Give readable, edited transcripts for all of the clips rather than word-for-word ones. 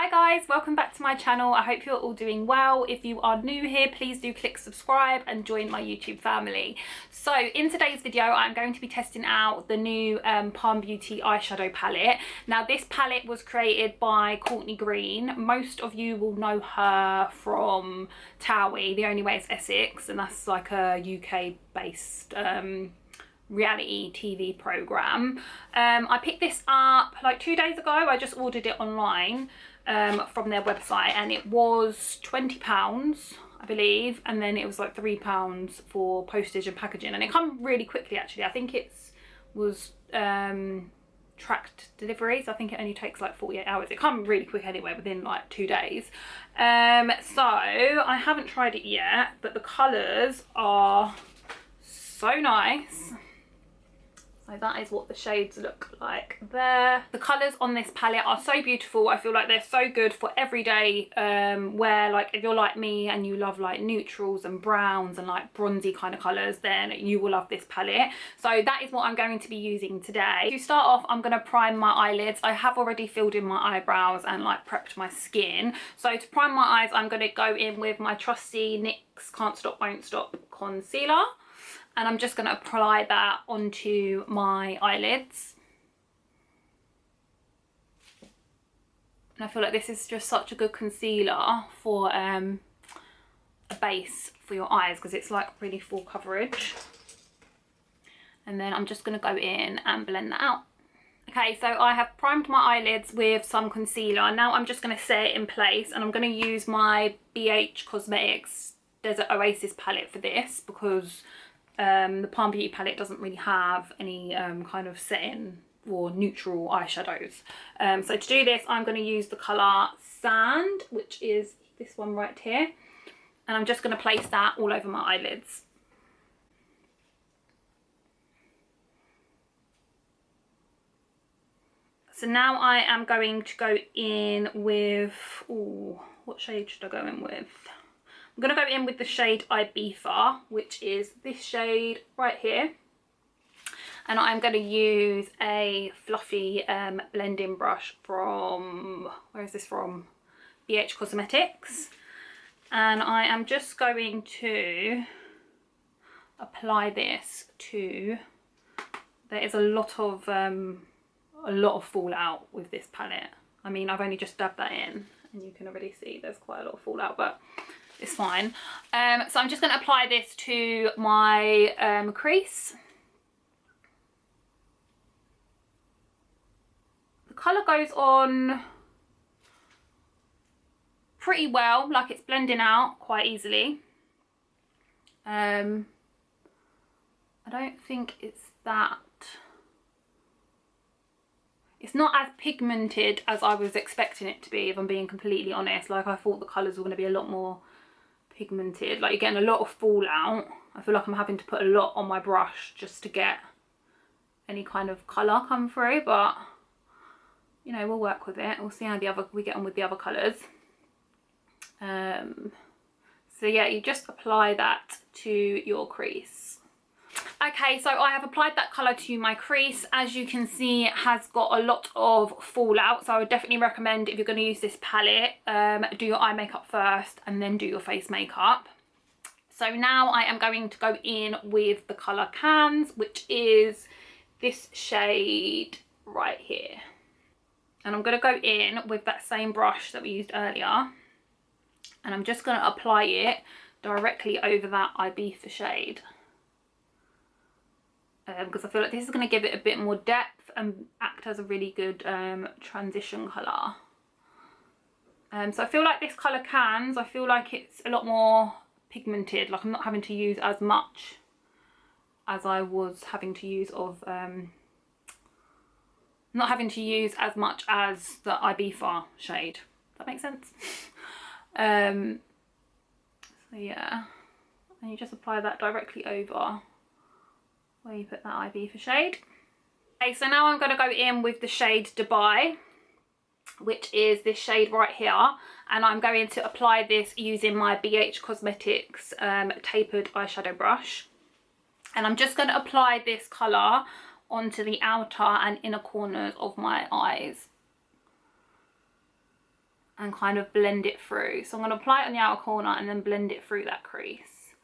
Hi guys, welcome back to my channel. I hope you're all doing well. If you are new here, please do click subscribe and join my YouTube family. So in today's video, I'm going to be testing out the new Palm Beauty eyeshadow palette. Now this palette was created by Courtney Green. Most of you will know her from Towie, The Only Way is Essex, and that's like a UK based reality TV program. I picked this up like 2 days ago. I just ordered it online from their website, and it was £20 I believe, and then it was like £3 for postage and packaging, and it come really quickly actually. I think it was tracked deliveries. I think it only takes like 48 hours. It come really quick anyway, within like 2 days. So I haven't tried it yet, but the colours are so nice. So that is what the shades look like there. The colours on this palette are so beautiful. I feel like they're so good for everyday wear. Like if you're like me and you love like neutrals and browns and like bronzy kind of colours, then you will love this palette. So that is what I'm going to be using today. To start off, I'm going to prime my eyelids. I have already filled in my eyebrows and like prepped my skin. So to prime my eyes, I'm going to go in with my trusty NYX Can't Stop Won't Stop concealer. And I'm just going to apply that onto my eyelids. And I feel like this is just such a good concealer for a base for your eyes, because it's like really full coverage. And then I'm just going to go in and blend that out. Okay, so I have primed my eyelids with some concealer. Now I'm just going to set it in place, and I'm going to use my BH Cosmetics Desert Oasis palette for this, because the Palm Beauty palette doesn't really have any kind of setting or neutral eyeshadows. So to do this, I'm going to use the colour Sand, which is this one right here. And I'm just going to place that all over my eyelids. So now I am going to go in with, ooh, what shade should I go in with? I'm going to go in with the shade Ibiza, which is this shade right here. And I'm going to use a fluffy blending brush from, where is this from? BH Cosmetics. And I am just going to apply this to, there is a lot of fallout with this palette. I mean, I've only just dabbed that in and you can already see there's quite a lot of fallout, but it's fine. So I'm just going to apply this to my crease. The colour goes on pretty well, like it's blending out quite easily. I don't think it's that, it's not as pigmented as I was expecting it to be, if I'm being completely honest. Like I thought the colours were going to be a lot more pigmented, like you're getting a lot of fallout. I feel like I'm having to put a lot on my brush just to get any kind of colour come through, but you know, we'll work with it. We'll see how we get on with the other colours. So yeah, you just apply that to your crease. Okay, so I have applied that colour to my crease. As you can see, it has got a lot of fallout, so I would definitely recommend, if you're going to use this palette, do your eye makeup first and then do your face makeup. So now I am going to go in with the colour Cans, which is this shade right here. And I'm going to go in with that same brush that we used earlier, and I'm just going to apply it directly over that Ibiza shade. Because I feel like this is going to give it a bit more depth and act as a really good transition colour. So I feel like this colour Cans, I feel like it's a lot more pigmented. Like I'm not having to use as much as I was having to use of, not having to use as much as the Ibiza shade. Does that make sense? So yeah, and you just apply that directly over where you put that Ibiza shade. Okay, so now I'm going to go in with the shade Dubai, which is this shade right here, and I'm going to apply this using my BH Cosmetics tapered eyeshadow brush. And I'm just going to apply this colour onto the outer and inner corners of my eyes. and kind of blend it through. So I'm going to apply it on the outer corner and then blend it through that crease.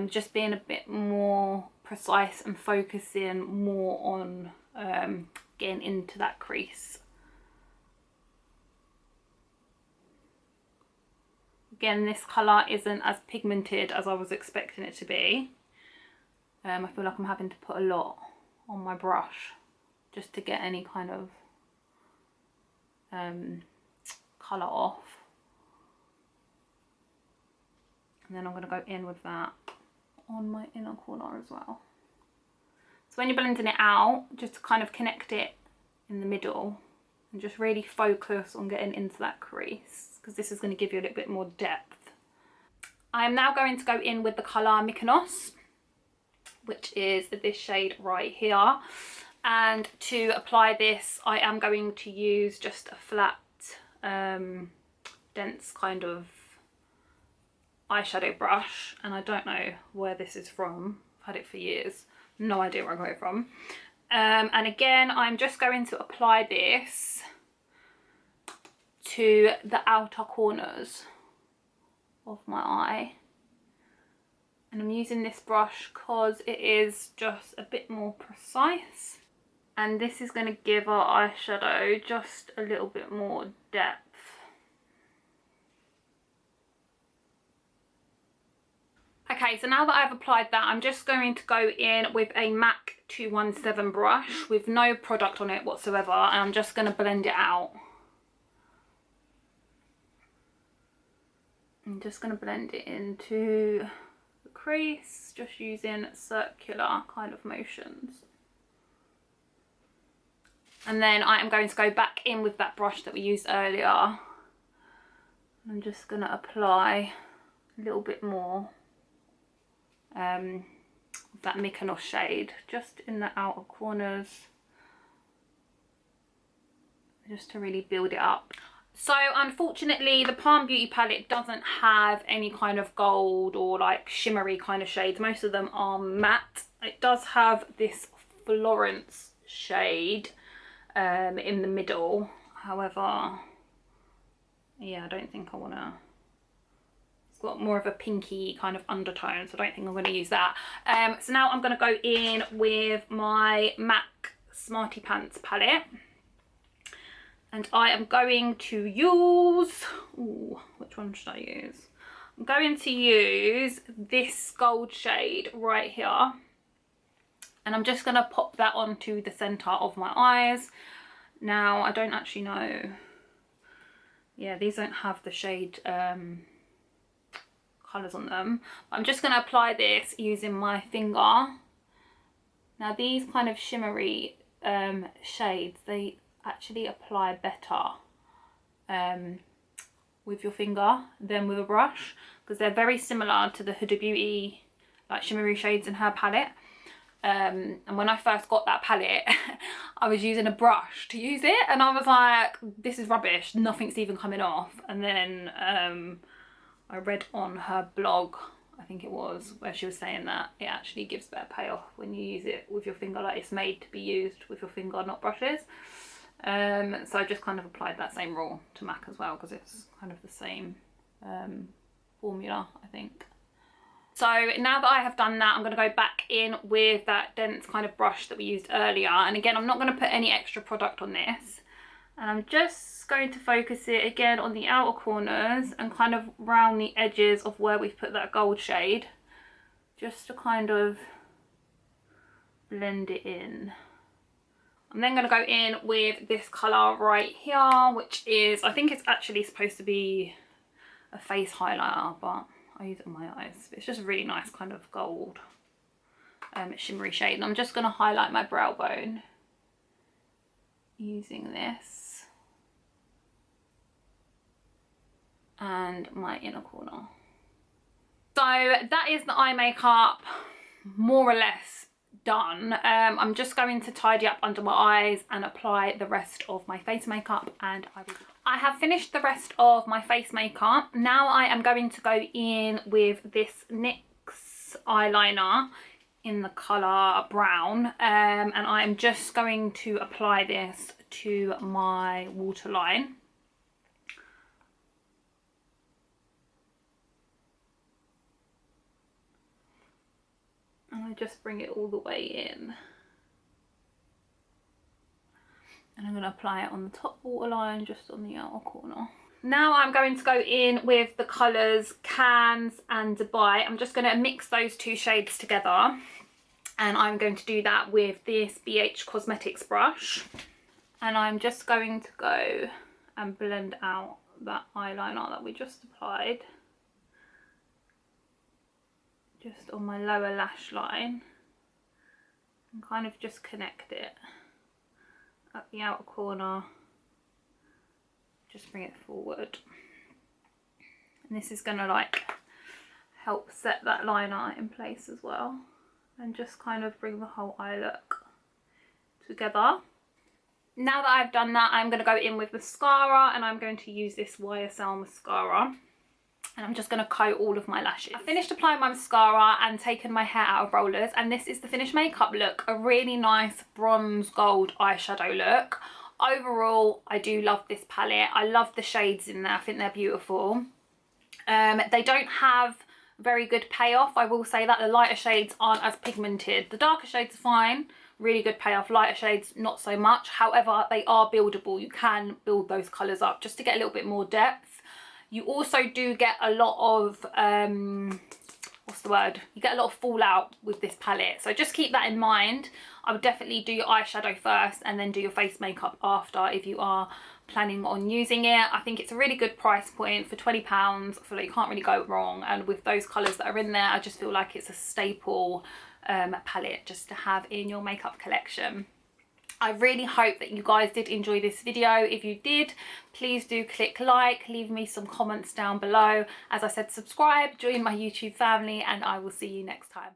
Just being a bit more precise and focusing more on getting into that crease. Again, this colour isn't as pigmented as I was expecting it to be. I feel like I'm having to put a lot on my brush just to get any kind of colour off. And then I'm going to go in with that on my inner corner as well. So when you're blending it out, just to kind of connect it in the middle and just really focus on getting into that crease, because this is going to give you a little bit more depth. I am now going to go in with the colour Mykonos, which is this shade right here. And to apply this, I am going to use just a flat, dense kind of eyeshadow brush. And I don't know where this is from. I've had it for years. No idea where I got it from. And again, I'm just going to apply this to the outer corners of my eye. And I'm using this brush because it is just a bit more precise. And this is going to give our eyeshadow just a little bit more depth. Okay, so now that I've applied that, I'm just going to go in with a MAC 217 brush with no product on it whatsoever. And I'm just going to blend it out. I'm just going to blend it into the crease, just using circular kind of motions. And then I am going to go back in with that brush that we used earlier. I'm just going to apply a little bit more of that Mykonos shade just in the outer corners, just to really build it up. So unfortunately the Palm Beauty palette doesn't have any kind of gold or like shimmery kind of shades. Most of them are matte. It does have this Florence shade in the middle. However, yeah, I don't think I want to. It's got more of a pinky kind of undertone, so I don't think I'm going to use that. So now I'm going to go in with my MAC Smarty Pants palette. And I am going to use, ooh, which one should I use? I'm going to use this gold shade right here. And I'm just going to pop that onto the centre of my eyes. Now, I don't actually know. Yeah, these don't have the shade colours on them. I'm just going to apply this using my finger. Now, these kind of shimmery shades, they actually apply better with your finger than with a brush, because they're very similar to the Huda Beauty like shimmery shades in her palette. And when I first got that palette, I was using a brush to use it, and I was like, this is rubbish, nothing's even coming off. And then I read on her blog, I think it was, where she was saying that it actually gives better payoff when you use it with your finger. Like, it's made to be used with your finger, not brushes. So I just kind of applied that same rule to MAC as well, because it's kind of the same formula, I think. So now that I have done that, I'm going to go back in with that dense kind of brush that we used earlier. And again, I'm not going to put any extra product on this. And I'm just going to focus it again on the outer corners and kind of round the edges of where we've put that gold shade, just to kind of blend it in. I'm then going to go in with this colour right here, which is, I think it's actually supposed to be a face highlighter, but I use it on my eyes. It's just a really nice kind of gold shimmery shade. And I'm just going to highlight my brow bone using this and my inner corner. So that is the eye makeup more or less done. I'm just going to tidy up under my eyes and apply the rest of my face makeup, and I have finished the rest of my face makeup. Now I am going to go in with this NYX eyeliner in the colour brown, and I am just going to apply this to my waterline. just bring it all the way in. And I'm going to apply it on the top waterline, just on the outer corner. Now I'm going to go in with the colours Cannes and Dubai. I'm just going to mix those two shades together. And I'm going to do that with this BH Cosmetics brush. And I'm just going to go and blend out that eyeliner that we just applied. Just on my lower lash line. And kind of just connect it at the outer corner. Just bring it forward. And this is going to like help set that liner in place as well. And just kind of bring the whole eye look together. Now that I've done that, I'm going to go in with mascara, and I'm going to use this YSL mascara. And I'm just going to coat all of my lashes. I finished applying my mascara and taken my hair out of rollers, and this is the finished makeup look. A really nice bronze gold eyeshadow look. Overall, I do love this palette. I love the shades in there. I think they're beautiful. They don't have very good payoff. I will say that the lighter shades aren't as pigmented. The darker shades are fine. Really good payoff. Lighter shades, not so much. However, they are buildable. You can build those colours up just to get a little bit more depth. You also do get a lot of, what's the word? You get a lot of fallout with this palette. So just keep that in mind. I would definitely do your eyeshadow first and then do your face makeup after if you are planning on using it. I think it's a really good price point for £20. I feel like you can't really go wrong. And with those colours that are in there, I just feel like it's a staple palette just to have in your makeup collection. I really hope that you guys did enjoy this video. If you did, please do click like, leave me some comments down below. As I said, subscribe, join my YouTube family, and I will see you next time.